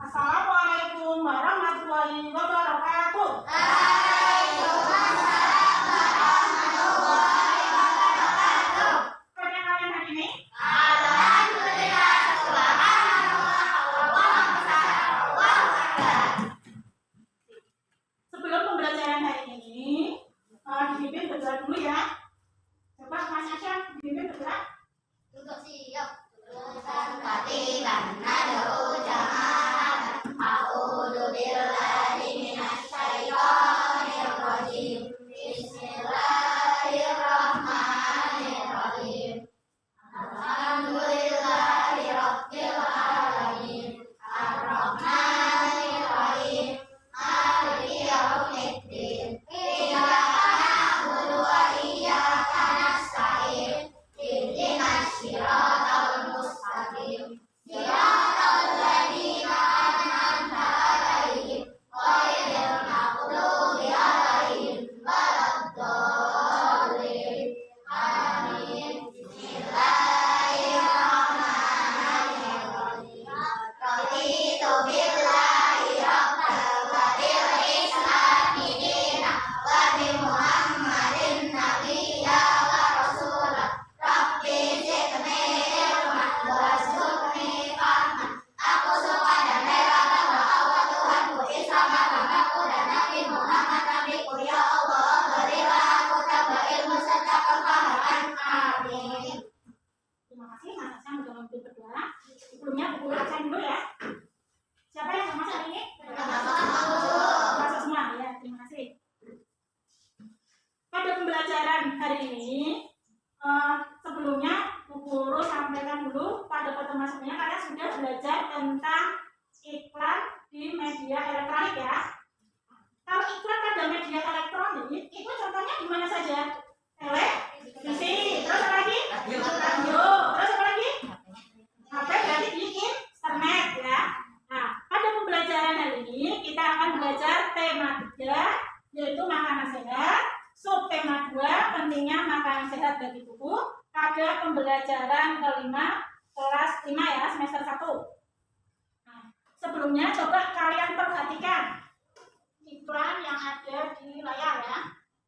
Assalamualaikum warahmatullahi wabarakatuh. Bagaimana kalian hari ini? Sebelum pembelajaran hari ini, dibimbing berdoa dulu ya. Coba Mas Asyam, dibimbing berdoa. Untuk siap. Katiban nad'u jama'atan. A'udzu billahi minasyaitonir rajim. Bismillahirrahmanirrahim. Alhamdulillahi rabbil alamin. Ar-Rahmanir Rahim. Maliki yaumiddin. Iyyaka na'budu wa iyyaka nasta'in. Ihdinas siratal mustaqim. Siratal ladzina an'amta 'alaihim ghairil maghdubi 'alaihim waladdallin. Amin. Bismillahirrahmanirrahim. Raditu billahi rabban wa bil islami dinan wa bi Muhammadin nabiyya wa rasulah. Rabbi zidni ilman warzuqni fahman. Aku suka dan rela bahwa Allah Tuhanku Isa Mahaku dan Nabi Muhammad Nabiku. Ya Allah, berilah aku tambah ilmu serta kefahaman. Amin. Terima kasih Mas Asyam sudah memimpin berdoa. Sebelumnya buku bacaan dulu ya. Siapa yang sama hari ini? Masuk semua ya. Terima kasih. Pada pembelajaran hari ini, sebelumnya Bu Guru sampaikan dulu pada pertemuan sebelumnya kalian sudah belajar tentang iklan di media elektronik ya. Kalau iklan pada media elektronik itu contohnya di mana saja? Televisi, terus apa lagi? Radio, terus apa lagi? HP berarti di internet ya. Nah, pada pembelajaran hari ini kita akan belajar tema 3 yaitu makanan sehat. Subtema 2 pentingnya makanan sehat bagi tubuh. Pada pembelajaran kelima kelas 5 ya, semester 1. Nah, sebelumnya coba kalian perhatikan iklan yang ada di layar ya.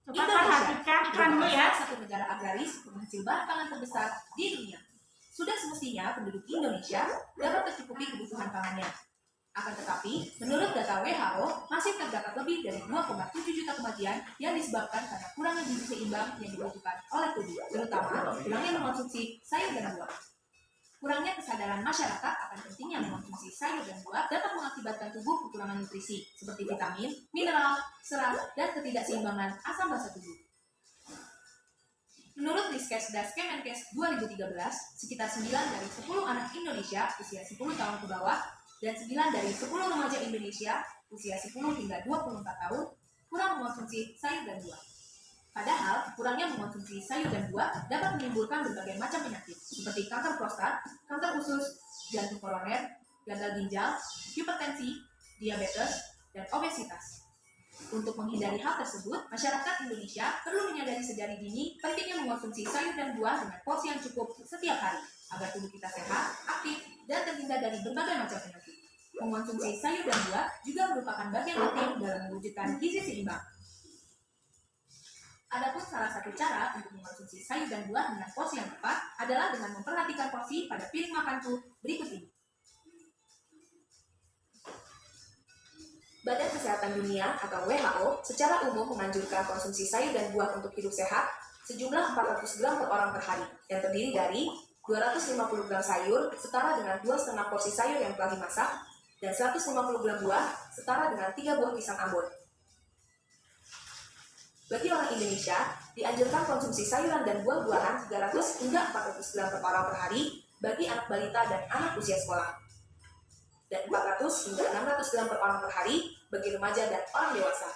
Coba perhatikan iklan dulu ya. Satu negara agraris penghasil bahan pangan terbesar di dunia. Sudah semestinya penduduk Indonesia dapat tercukupi kebutuhan pangannya. Akan tetapi, menurut data WHO, masih terdapat lebih dari 2,7 juta kematian yang disebabkan karena kurangnya gizi seimbang yang dibutuhkan oleh tubuh, terutama kurangnya mengonsumsi sayur dan buah. Kurangnya kesadaran masyarakat akan pentingnya mengonsumsi sayur dan buah dapat mengakibatkan tubuh kekurangan nutrisi seperti vitamin, mineral, serat, dan ketidakseimbangan asam basa tubuh. Menurut Riskesdas Kemenkes 2013, sekitar 9 dari 10 anak Indonesia usia 10 tahun ke bawah dan 9 dari 10 remaja Indonesia usia 10 hingga 24 tahun kurang mengonsumsi sayur dan buah. Padahal, kurangnya mengonsumsi sayur dan buah dapat menimbulkan berbagai macam penyakit seperti kanker prostat, kanker usus, jantung koroner, gagal ginjal, hipertensi, diabetes, dan obesitas. Untuk menghindari hal tersebut, masyarakat Indonesia perlu menyadari sedari dini pentingnya mengonsumsi sayur dan buah dengan porsi yang cukup setiap hari agar tubuh kita sehat, aktif, dan terhindar dari berbagai macam penyakit. Mengonsumsi sayur dan buah juga merupakan bagian penting dalam mewujudkan gizi seimbang. Adapun salah satu cara untuk mengonsumsi sayur dan buah dengan porsi yang tepat adalah dengan memperhatikan porsi pada piring makanku berikut ini. Badan Kesehatan Dunia atau WHO secara umum menganjurkan konsumsi sayur dan buah untuk hidup sehat sejumlah 400 gram per orang per hari yang terdiri dari 250 gram sayur setara dengan 2,5 porsi sayur yang telah dimasak dan 150 gram buah setara dengan 3 buah pisang Ambon. Bagi orang Indonesia, dianjurkan konsumsi sayuran dan buah-buahan 300 hingga 400 gram per orang per hari bagi anak balita dan anak usia sekolah. Dan 400 hingga 600 gram per orang per hari bagi remaja dan orang dewasa.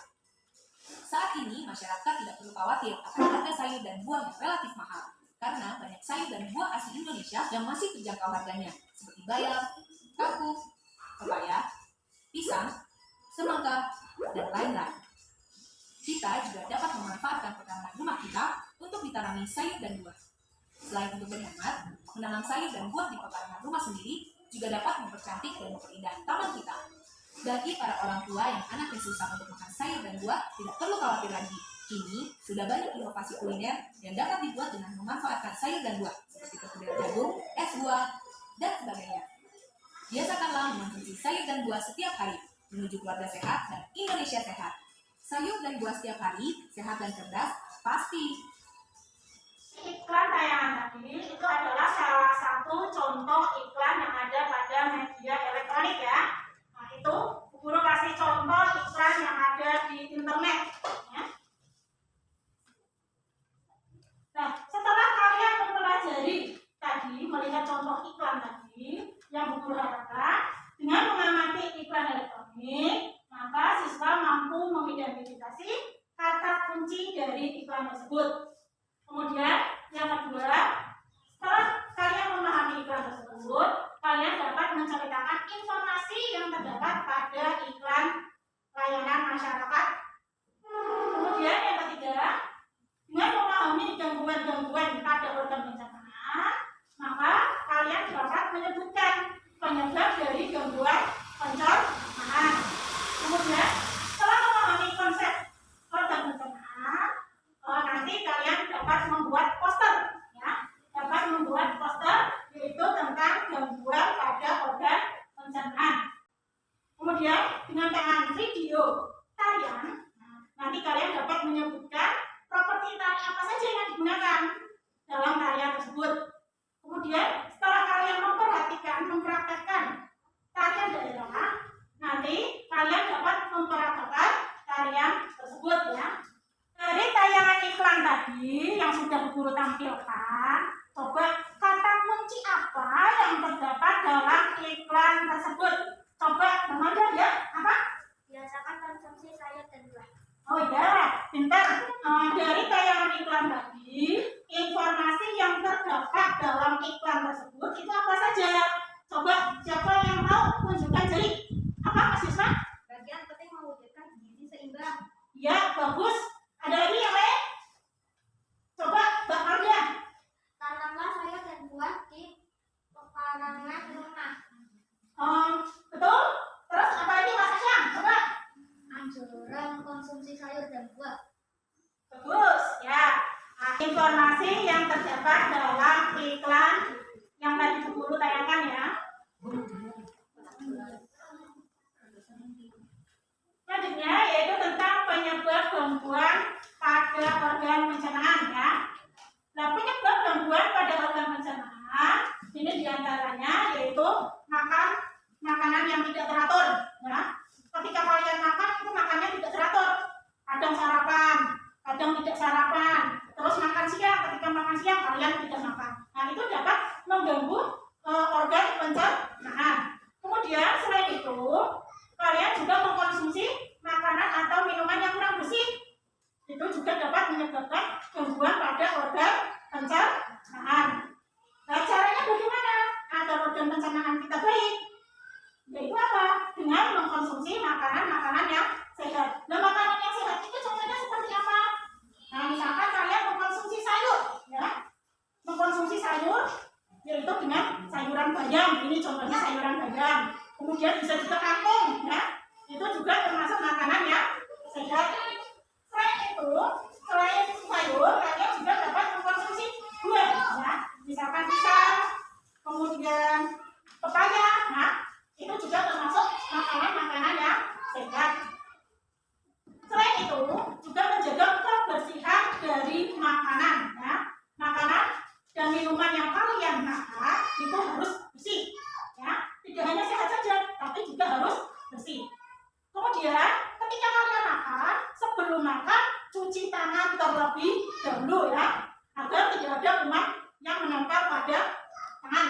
Saat ini, masyarakat tidak perlu khawatir akan harga sayur dan buah yang relatif mahal, karena banyak sayur dan buah asli Indonesia yang masih terjangkau harganya, seperti bayam, kangkung, pepaya, pisang, semangka, dan lain-lain. Kita juga dapat memanfaatkan pekarangan rumah kita untuk ditanami sayur dan buah. Selain untuk berhemat, menanam sayur dan buah di pekarangan rumah sendiri juga juga dapat mempercantik dan memperindah taman kita. Bagi para orang tua yang anaknya susah untuk makan sayur dan buah, tidak perlu khawatir lagi. Kini sudah banyak inovasi kuliner yang dapat dibuat dengan memanfaatkan sayur dan buah, seperti perkedel jagung, es buah, dan sebagainya. Biasakanlah mengonsumsi sayur dan buah setiap hari, menuju keluarga sehat dan Indonesia sehat. Sayur dan buah setiap hari, sehat dan cerdas, pasti. Iklan tayangan tadi itu adalah salah satu contoh iklan yang ada pada media elektronik ya. Nah itu guru kasih contoh iklan yang ada di internet. Ya. Nah setelah kalian mempelajari tadi melihat contoh iklan tadi yang guru harapkan dengan mengamati iklan elektronik maka siswa mampu mengidentifikasi kata kunci dari iklan tersebut. Kemudian yang kedua, setelah kalian memahami iklan tersebut, kalian dapat menceritakan informasi yang terdapat pada iklan layanan masyarakat. Kemudian yang ketiga, dengan memahami gangguan-gangguan pada organ pencernaan, maka kalian dapat menyebutkan penyebab dari gangguan pencernaan. Kemudian setelah memahami konsep organ pencernaan, nanti kalian dapat membuat poster, ya, dapat membuat poster yaitu tentang gangguan pada organ pencernaan. Kemudian dengan tangan video tarian, nanti kalian dapat menyebutkan properti tari apa saja yang digunakan dalam tarian tersebut. Kemudian setelah kalian mempraktekkan tarian daerah, nanti kalian dapat mempraktekkan tarian tersebut ya. Dari tayangan iklan tadi yang sudah guru tampilkan, coba kata kunci apa yang terdapat dalam iklan tersebut? Coba remaja ya, apa? Biasakan konsumsi sayur dan buah. Oh iya, pintar. Dari tayangan iklan tadi, informasi yang terdapat dalam iklan tersebut itu apa saja? Coba siapa yang mau tunjukkan jari? Apa mahasiswa? Bagian penting mewujudkan gizi seimbang. Ya, bagus. Ada lagi yang lain? Coba Mbak Arya. Tanamlah sayur dan buah di pekarangan rumah. Betul? Terus apa lagi Mas Asyam? Coba. Anjuran konsumsi sayur dan buah. Bagus, ya. Nah, informasi yang terdapat dalam iklan yang tadi guru tayangkan ya. Selanjutnya yaitu tentang penyebab gangguan pada organ pencernaan ya. Nah, penyebab gangguan pada organ pencernaan ini diantaranya yaitu makan makanan yang tidak teratur ya. Ketika kalian makan itu makannya tidak teratur, kadang sarapan, kadang tidak sarapan, terus makan siang, ketika makan siang kalian tidak makan. Nah itu dapat mengganggu organ pencernaan. Kemudian selain itu kalian juga mengkonsumsi makanan atau minuman yang kurang bersih, itu juga dapat menyebabkan gangguan pada organ pencernaan. Nah caranya bagaimana agar organ pencernaan kita baik? Yaitu apa? Dengan mengkonsumsi makanan-makanan yang sehat. Nah makanan yang sehat itu contohnya seperti apa? Nah misalkan kalian mengkonsumsi sayur ya, mengkonsumsi sayur yaitu dengan sayuran bayam, ini contohnya sayuran bayam. Kemudian bisa juga kangkung ya, itu juga termasuk makanan yang sehat. Selain itu, selain sayur, kalian juga dapat mengkonsumsi buah ya, misalkan pisang, kemudian pepaya, nah itu juga termasuk makanan-makanan yang sehat. Selain itu, juga menjaga kebersihan dari makanan ya. Makanan dan minuman yang kalian makan itu harus bersih ya. Tidak hanya sehat saja, tapi juga harus bersih. Kemudian, ketika kalian makan, sebelum makan cuci tangan terlebih dahulu ya, agar tidak ada kuman yang menempel pada tangan.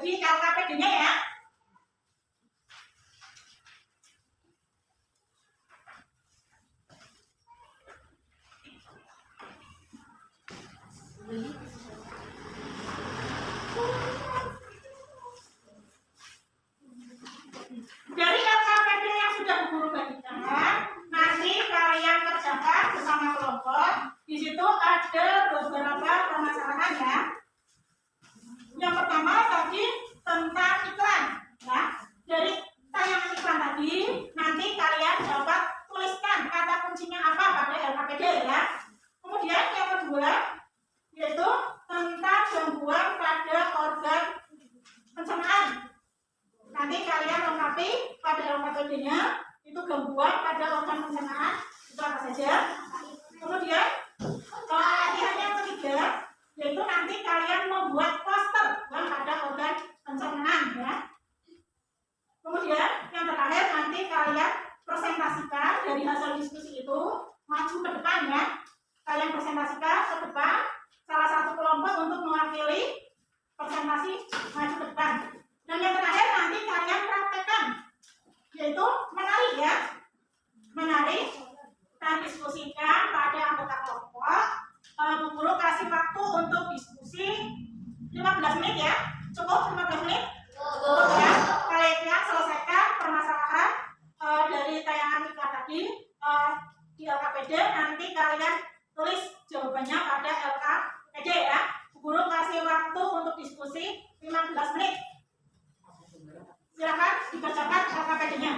bagi LKPD-nya ya. Dari LKPD yang sudah Bu Guru bagikan, nanti kalian kerjakan bersama kelompok. Di situ ada beberapa permasalahan ya. Yang pertama tadi tentang iklan. Ya. Dari tayangan iklan tadi, nanti kalian dapat tuliskan kata kuncinya apa pada LKPD ya. Kemudian yang kedua yaitu tentang gangguan pada organ pencernaan. Nanti kalian lengkapi pada LKPD-nya itu gangguan pada organ pencernaan itu apa saja. Kemudian latihan yang ketiga yaitu nanti kalian membuat poster yang pada organ pencernaan ya. Kemudian yang terakhir nanti kalian presentasikan dari hasil diskusi itu maju ke depan ya. Kalian presentasikan ke depan salah satu kelompok untuk mewakili presentasi maju ke depan. Dan yang terakhir nanti kalian praktekkan yaitu menari ya. Menari dan diskusikan pada anggota kelompok. Bu Guru kasih waktu untuk diskusi 15 menit ya. Cukup 15 menit? Cukup ya. Kalian selesaikan permasalahan dari tayangan iklan tadi di LKPD. Nanti kalian tulis jawabannya pada LKPD ya. Bu Guru kasih waktu untuk diskusi 15 menit. Silakan dibacakan LKPD-nya.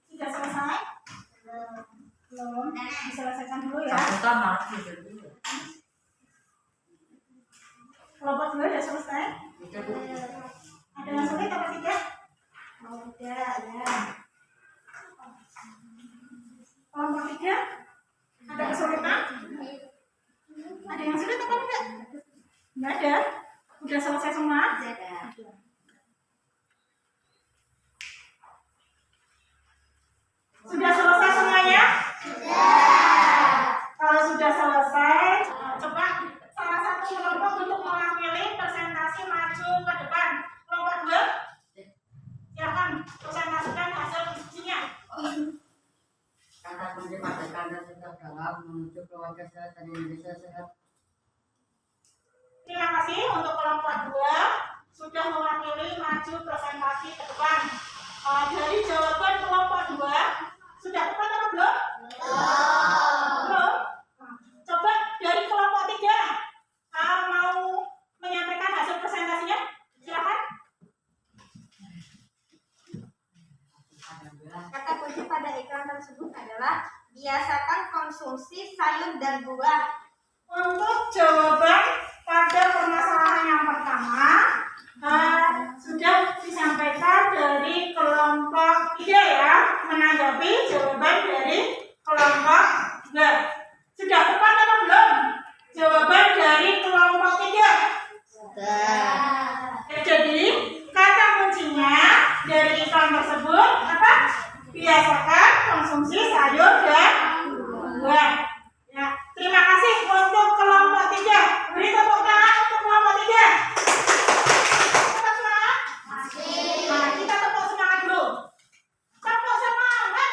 Sudah selesai? Belum. Diselesaikan dulu ya. Kelompok 2 sudah selesai? Ada yang sulit apa tidak? Tidak, ya. Kelompok 3 ada kesulitan? Ada yang sulit apa enggak? Enggak ada. Sudah selesai semua? Sudah selesai semuanya? Kalau sudah selesai, coba salah satu kelompok untuk mewakili presentasi maju ke depan. Kelompok 2, silakan presentasikan hasil diskusinya. Kata kunci pada kanda tetap dalam menuju keluarga sehat Indonesia sehat. Terima kasih untuk kelompok 2 sudah mewakili maju presentasi ke depan. Dari jawaban kelompok 2 sudah tepat atau belum? Belum. Coba dari kelompok 3 mau menyampaikan hasil presentasinya, silakan. Kata kunci pada iklan tersebut adalah biasakan konsumsi sayur dan buah. Untuk jawaban pada permasalahan yang pertama sudah disampaikan dari kelompok 3 ya, menanggapi jawaban dari kelompok 2. Sudah tepat atau belum? Jawaban dari kelompok 3. Sudah. Jadi kata kuncinya dari iklan tersebut apa? Biasakan konsumsi sayur dan buah. Ya, terima kasih untuk kelompok 3. Beri tepuk tangan untuk kelompok 3. Tetap semangat? Nah, kita tepuk semangat dulu. Tepuk semangat.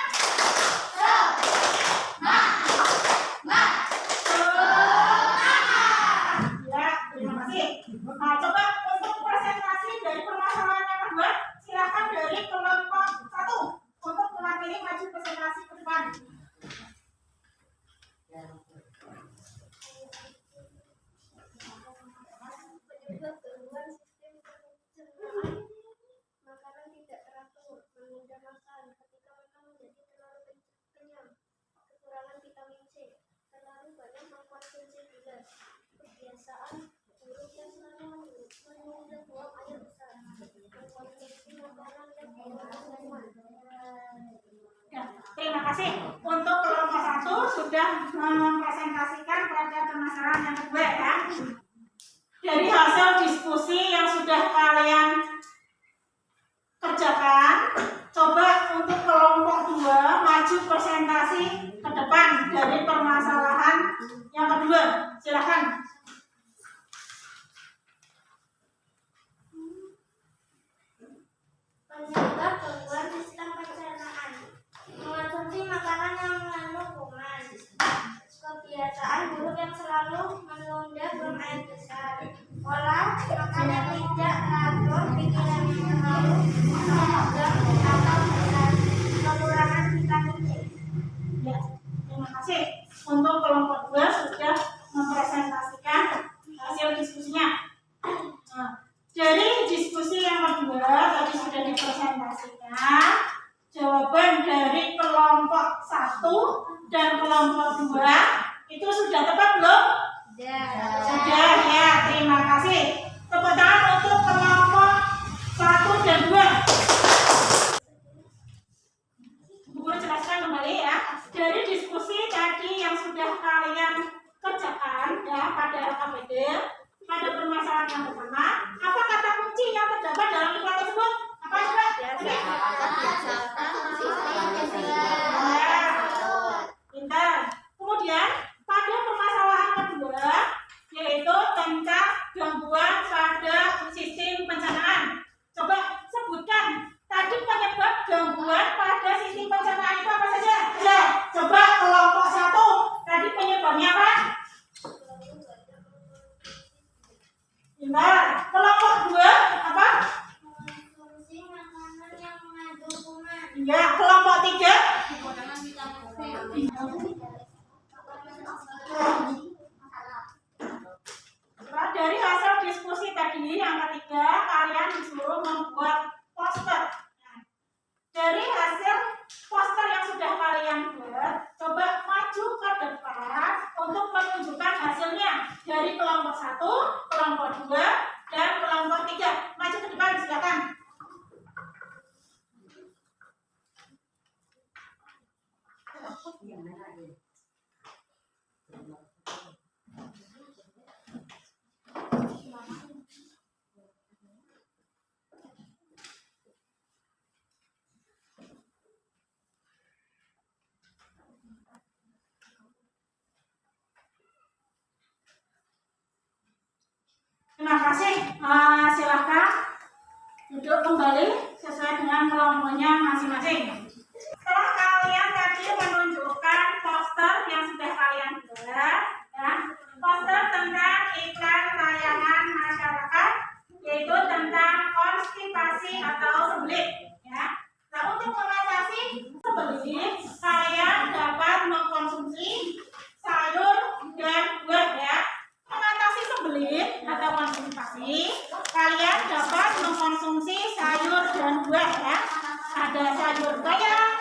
kebiasaan buruk yang selalu menunda buang air besar, mengkonsumsi makanan yang berkandungan. Ya, terima kasih. Untuk kelompok 1 sudah mempresentasikan pada permasalahan yang kedua ya. Dari hasil diskusi yang sudah kalian kerjakan, coba untuk kelompok 2 maju presentasi ke depan dari permasalahan yang kedua. Silakan. Penyebab gangguan sistem pencernaan, mengonsumsi makanan yang mengandung kuman, kebiasaan buruk yang selalu menunda buang air besar, pola makan yang tidak teratur, pikiran yang terlalu memegang atau kekurangan vitamin C. Ya, terima kasih. Untuk kelompok 2 sudah mempresentasikan hasil diskusinya. Nah, dari diskusi yang kedua tadi sudah dipresentasikan jawaban dari kelompok 1 dan kelompok 2 itu sudah tepat belum? Sudah ya, terima kasih. Tepuk tangan untuk kelompok 1 dan 2. Bu jelaskan kembali ya. Dari diskusi tadi yang sudah kalian kerjakan ya pada KPD, pada permasalahan yang pertama, apa kata kunci yang terdapat dalam iklan tersebut? Apa coba? Pintar. Kemudian pada permasalahan kedua yaitu tentang gangguan pada sistem pencernaan. Coba sebutkan tadi penyebab gangguan pada sistem pencernaan itu apa saja? Ya, coba kelompok 1 tadi penyebabnya apa? Benar. Kelompok 2 apa? Mengonsumsi makanan yang mengandung kuman. Ya, kelompok 3 dari hasil diskusi tadi yang ketiga kalian disuruh membuat poster. Dari hasil poster yang sudah kalian buat, coba maju ke depan untuk menunjukkan hasilnya dari kelompok 1, kelompok 2, dan kelompok 3. Maju ke depan silakan. Terima kasih. Silakan duduk kembali sesuai dengan kelompoknya masing-masing. Setelah kalian tadi menunjukkan poster yang sudah kalian buat, ya, poster tentang iklan layanan masyarakat, yaitu tentang konstipasi atau sembelit. Ya. Nah, untuk mengatasi sembelit, kalian dapat mengkonsumsi sayur dan buah ya. Mengatasi sembelit atau konstipasi, kalian dapat mengkonsumsi sayur dan buah ya. Ada sayur bayam,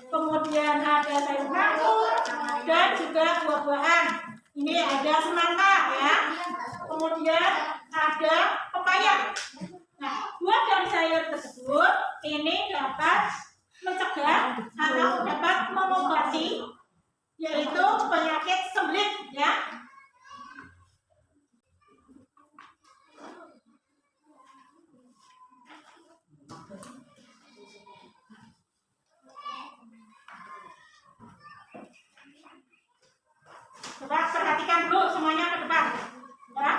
kemudian ada sayur kangkung, dan juga buah-buahan. Ini ada semangka ya. Kemudian ada pepaya. Nah, buah dan sayur tersebut ini dapat mencegah atau dapat mengobati yaitu penyakit sembelit ya. Coba perhatikan dulu semuanya ke depan ya.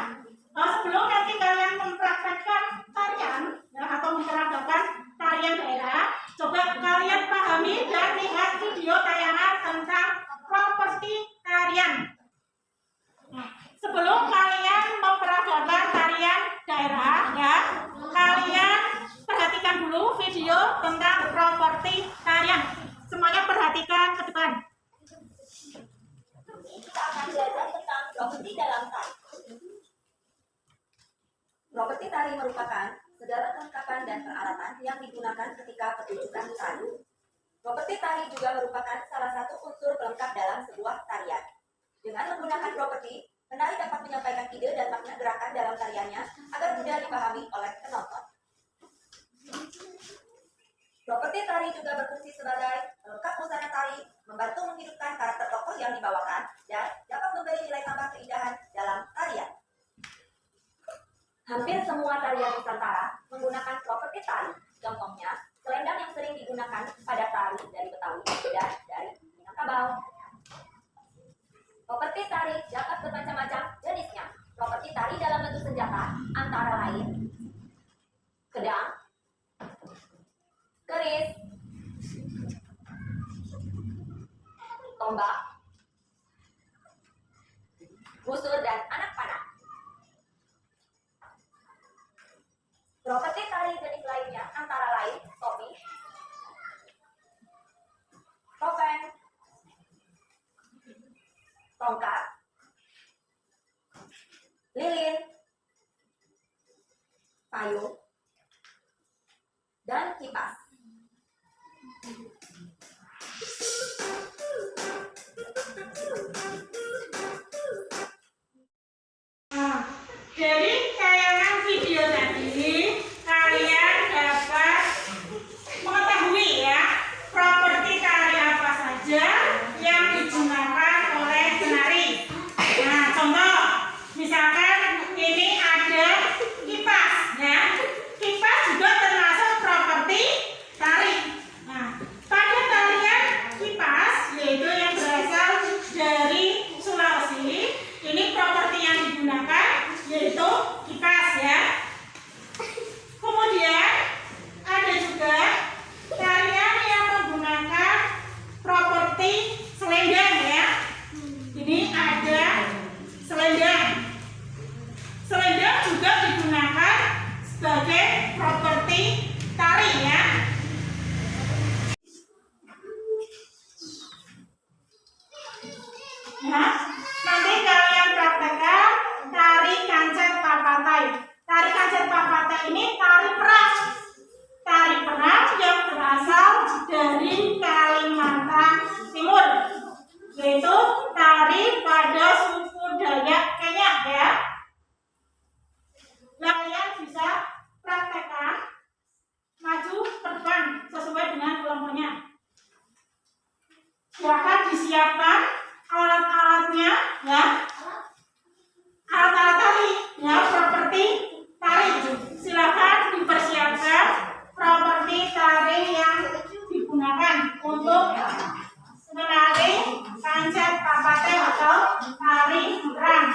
Sebelum nanti kalian mempraktekkan tarian ya, atau memperagakan tarian daerah, coba kalian pahami dan lihat video tayangan tentang properti tarian. Nah, sebelum kalian memperagakan tarian daerah ya, kalian perhatikan dulu video tentang properti tarian. Semuanya perhatikan ke depan. Kita akan belajar tentang properti dalam tari. Properti tari merupakan segala kelengkapan dan peralatan yang digunakan ketika pertunjukan tari. Properti tari juga merupakan salah satu unsur pelengkap dalam sebuah tarian. Dengan menggunakan properti, Penari dapat menyampaikan ide dan makna gerakan dalam tariannya agar mudah dipahami oleh penonton. Properti tari juga berfungsi sebagai pelengkap busana tari, membantu menghidupkan karakter tokoh yang dibawakan, dan dapat memberi nilai tambah keindahan dalam tarian. Hampir semua tarian Nusantara menggunakan properti tari. Contohnya, selendang yang sering digunakan pada tari dari Betawi dan dari Minangkabau. Properti tari dapat bermacam-macam jenisnya. Properti tari dalam bentuk senjata antara lain pedang, keris, tombak, busur, dan anak panah. Properti tari jenis lainnya antara lain topi, topeng, tongkat, lilin, payung, dan kipas. Nah, dari tayangan video tadi kalian dapat mengetahui ya properti tari apa saja yang digunakan oleh penari. Nah, contoh misalkan ini ada kipas ya. Kipas juga termasuk properti tari. Nah, pada tarian kipas yaitu yang berasal dari Sulawesi, ini properti yang digunakan yaitu kipas ya. Kemudian ada juga tarian yang menggunakan properti selendang ya. Ini ada selendang. Selendang juga digunakan sebagai properti tari ya. Nah, nanti kalian praktekkan tari kancet papatai. Tari kancet papatai ini tari perang. Tari perang yang berasal dari Kalimantan Timur, yaitu tari pada suku Dayak Kenya ya. Nah, kalian bisa praktekkan maju ke depan sesuai dengan kelompoknya. Silakan disiapkan alat-alatnya ya, alat-alat tari ya, properti tari. Silakan dipersiapkan properti tari yang digunakan untuk menari kancet papatai atau tari perang.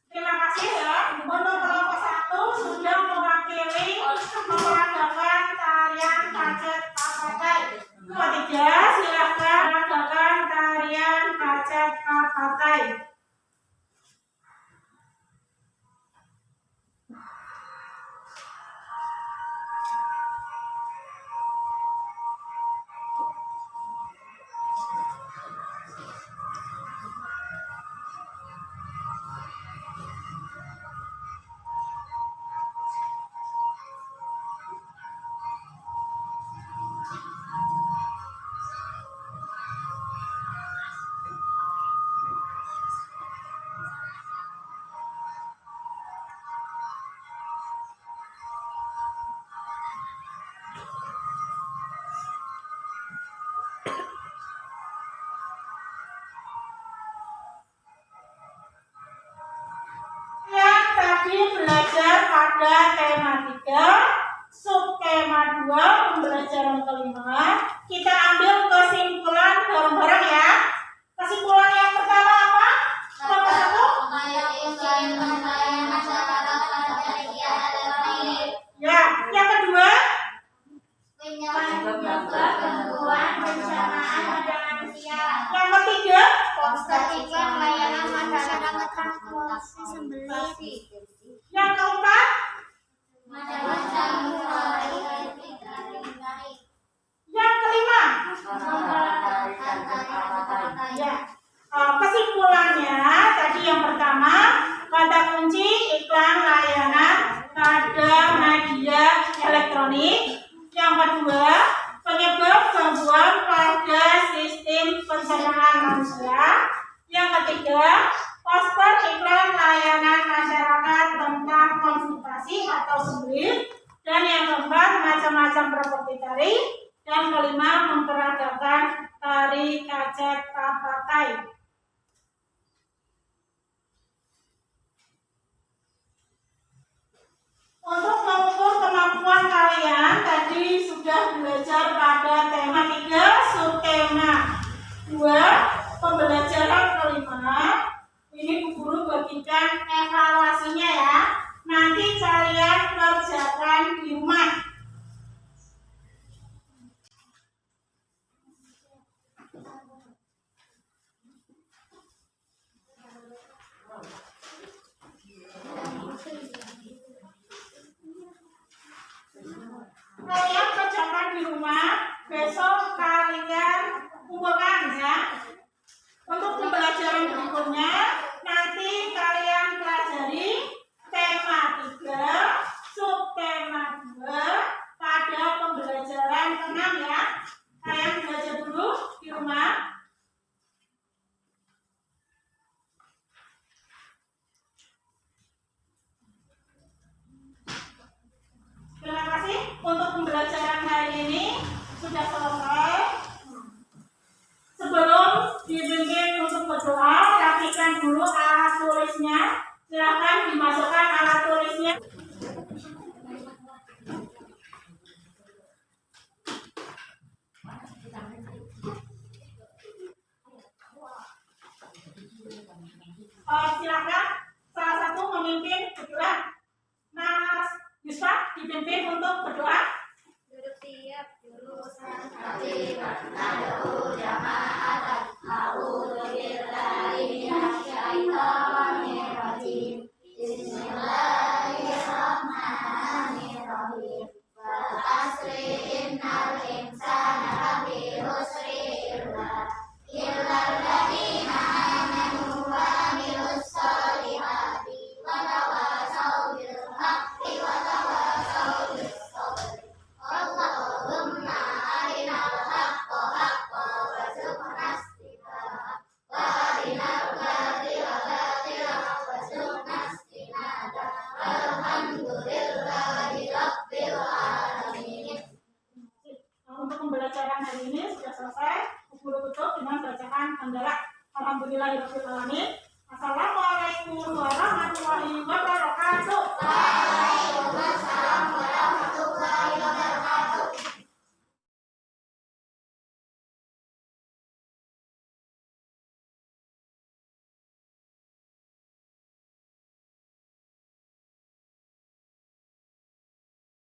Terima kasih ya. Untuk kelompok 1 sudah mewakili memperagakan tarian kancet papatai. Kelompok 3 silakan memperagakan tarian kancet papatai. kelima, kita ambil kesimpulan bareng-bareng ya. Kesimpulan yang pertama apa? Nomor satu. Ya, yang kedua. Gangguan pencernaan pada manusia. Yang ketiga. Ketertiban layanan masyarakat transportasi sembelih. Yang keempat. Macam-macam Yang kelima. Ya, kesimpulannya tadi yang pertama kata kunci iklan layanan pada media elektronik. Yang kedua penyebab gangguan pada sistem pencernaan manusia. Yang ketiga poster iklan layanan masyarakat tentang konsultasi atau sembelih. Dan yang keempat macam-macam properti tari. Dan kelima memperagakan tari kacet papakai. Untuk mengukur kemampuan kalian tadi sudah belajar pada tema 3, subtema 2, pembelajaran kelima. Ini Bu Guru bagikan evaluasinya ya. Nanti kalian kerjakan di rumah. Kalian kerjakan di rumah, besok kalian kumpulkan ya. Untuk pembelajaran berikutnya, nanti kalian pelajari tema 3, subtema 2 pada pembelajaran ke-6 ya. Kalian belajar dulu di rumah. Terima kasih untuk pembelajaran hari ini sudah selesai. Sebelum dibimbing untuk berdoa, rapikan dulu alat tulisnya. Silakan dimasukkan alat tulisnya. Silakan salah satu memimpin berdoa. Mas Yusfa dipimpin untuk berdoa. Duduk siap, jurusan hati nadu jama'atan a'udzu billahi minasyaitonir rajim. Bismillahirrahmanirrahim. Wal asri innal insana lafi khusri illa alladziina aamanu wa 'amilus sholihati wa tawasaw bil haqqi wa tawasaw bis sabr. Allahumma arinal haqqa haqqan warzuqna ittiba'ah wa arinal batila batilan warzuqna ijtinabah. Alhamdulillahi rabbil alamin. Untuk pembelajaran hari ini sudah selesai. Guru tutup dengan bacaan hamdalah. Alhamdulillahirabbil alamin. Assalamualaikum warahmatullahi wabarakatuh.